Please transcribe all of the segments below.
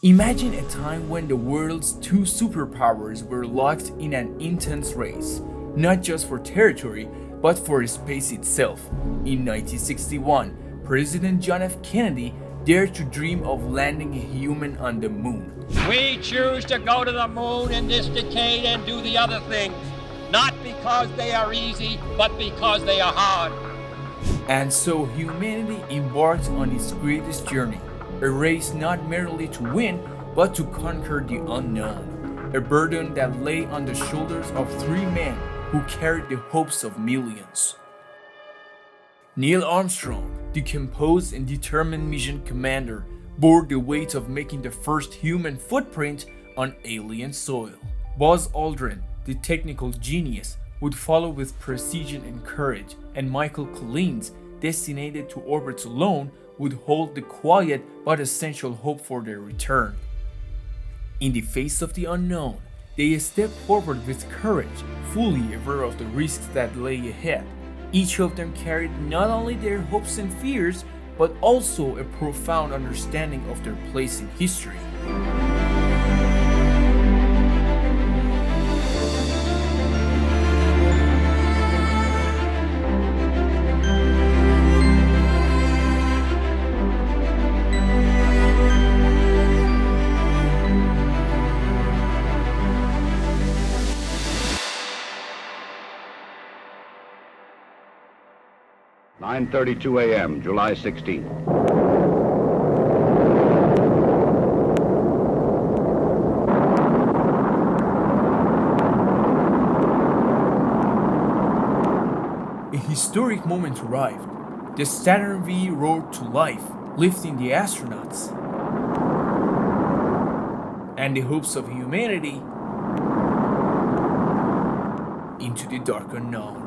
Imagine a time when the world's two superpowers were locked in an intense race, not just for territory, but for space itself. In 1961, President John F. Kennedy dared to dream of landing a human on the moon. We choose to go to the moon in this decade and do the other things, not because they are easy, but because they are hard. And so humanity embarked on its greatest journey, a race not merely to win, but to conquer the unknown, a burden that lay on the shoulders of three men who carried the hopes of millions. Neil Armstrong, the composed and determined mission commander, bore the weight of making the first human footprint on alien soil. Buzz Aldrin, the technical genius, would follow with precision and courage, and Michael Collins, destined to orbit alone, would hold the quiet but essential hope for their return. In the face of the unknown, they stepped forward with courage, fully aware of the risks that lay ahead. Each of them carried not only their hopes and fears, but also a profound understanding of their place in history. "9:32 a.m., July 16th. A historic moment arrived. The Saturn V roared to life, lifting the astronauts and the hopes of humanity into the dark unknown.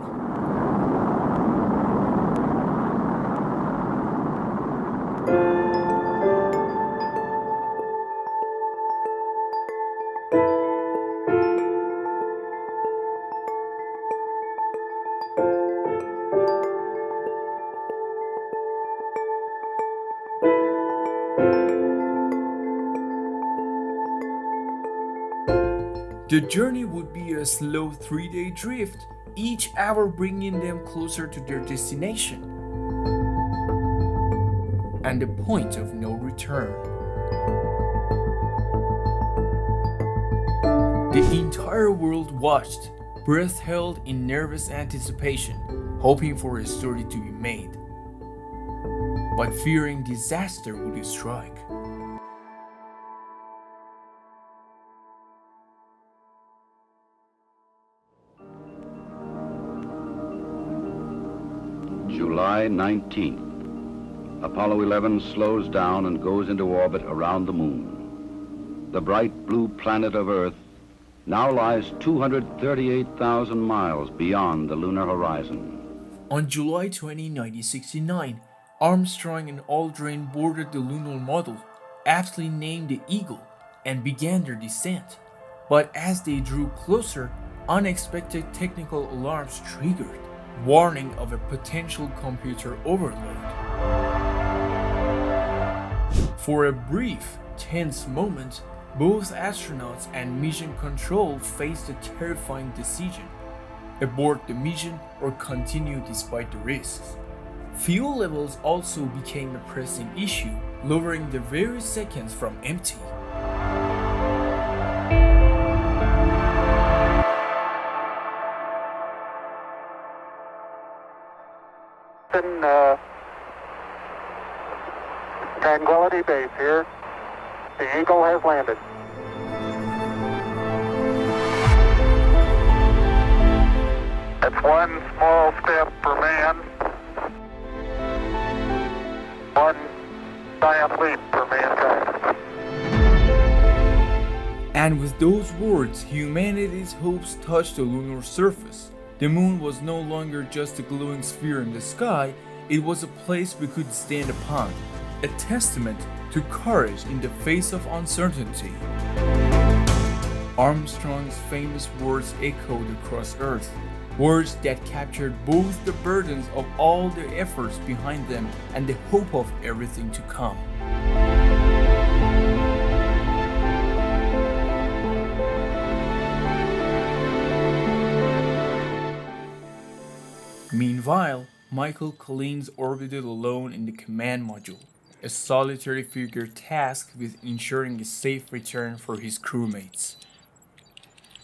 The journey would be a slow 3-day drift, each hour bringing them closer to their destination and the point of no return. The entire world watched, breath held in nervous anticipation, hoping for a story to be made, but fearing disaster would strike. July 19th. Apollo 11 slows down and goes into orbit around the moon. The bright blue planet of Earth now lies 238,000 miles beyond the lunar horizon. On July 20, 1969, Armstrong and Aldrin boarded the lunar module, aptly named the Eagle, and began their descent. But as they drew closer, unexpected technical alarms triggered, warning of a potential computer overload. For a brief, tense moment, both astronauts and mission control faced a terrifying decision: abort the mission or continue despite the risks. Fuel levels also became a pressing issue, lowering the very seconds from empty. Tranquility Base here. The Eagle has landed. That's one small step for man, one giant leap for mankind. And with those words, humanity's hopes touched the lunar surface. The moon was no longer just a glowing sphere in the sky, it was a place we could stand upon, a testament to courage in the face of uncertainty. Armstrong's famous words echoed across Earth, words that captured both the burdens of all the efforts behind them and the hope of everything to come. Meanwhile, Michael Collins orbited alone in the command module, a solitary figure tasked with ensuring a safe return for his crewmates.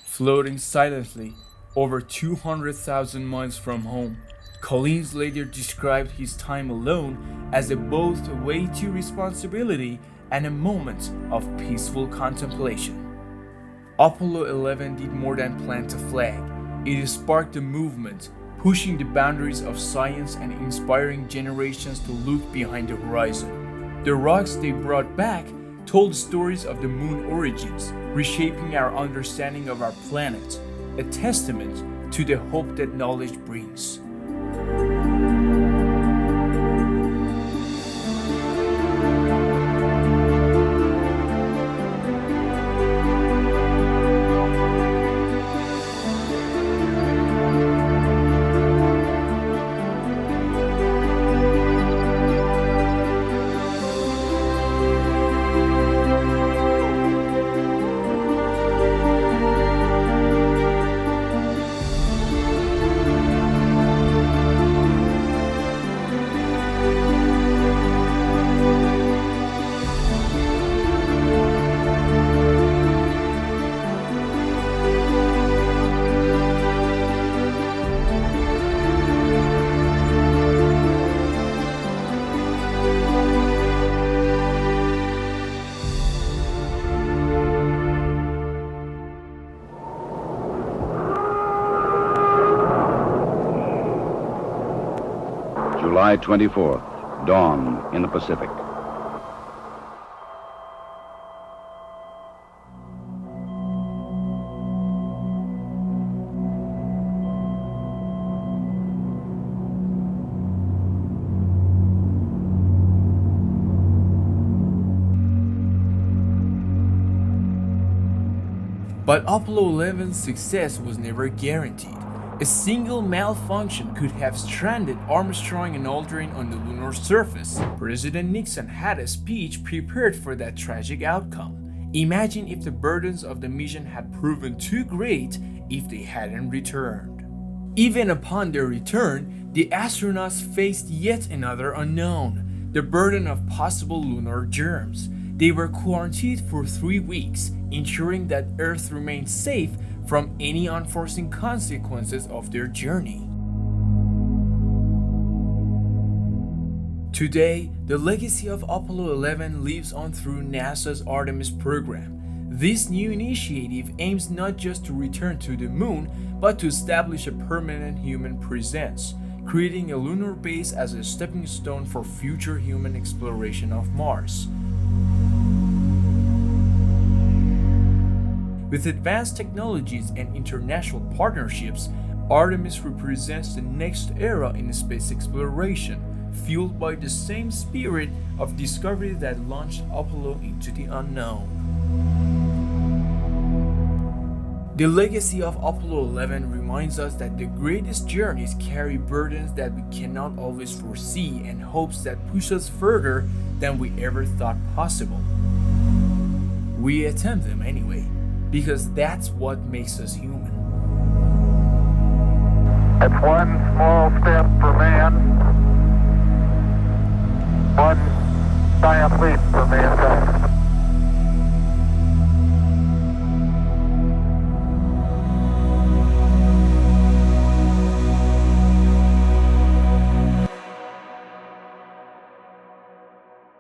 Floating silently over 200,000 miles from home, Collins later described his time alone as both a way to responsibility and a moment of peaceful contemplation. Apollo 11 did more than plant a flag. It sparked a movement, pushing the boundaries of science and inspiring generations to look behind the horizon. The rocks they brought back told stories of the moon origins, reshaping our understanding of our planet, a testament to the hope that knowledge brings. July 24th, dawn in the Pacific. But Apollo 11's success was never guaranteed. A single malfunction could have stranded Armstrong and Aldrin on the lunar surface. President Nixon had a speech prepared for that tragic outcome. Imagine if the burdens of the mission had proven too great if they hadn't returned. Even upon their return, the astronauts faced yet another unknown, the burden of possible lunar germs. They were quarantined for 3 weeks, ensuring that Earth remained safe from any unforeseen consequences of their journey. Today, the legacy of Apollo 11 lives on through NASA's Artemis program. This new initiative aims not just to return to the moon, but to establish a permanent human presence, creating a lunar base as a stepping stone for future human exploration of Mars. With advanced technologies and international partnerships, Artemis represents the next era in space exploration, fueled by the same spirit of discovery that launched Apollo into the unknown. The legacy of Apollo 11 reminds us that the greatest journeys carry burdens that we cannot always foresee and hopes that push us further than we ever thought possible. We attempt them anyway, because that's what makes us human. It's one small step for man, one giant leap for mankind.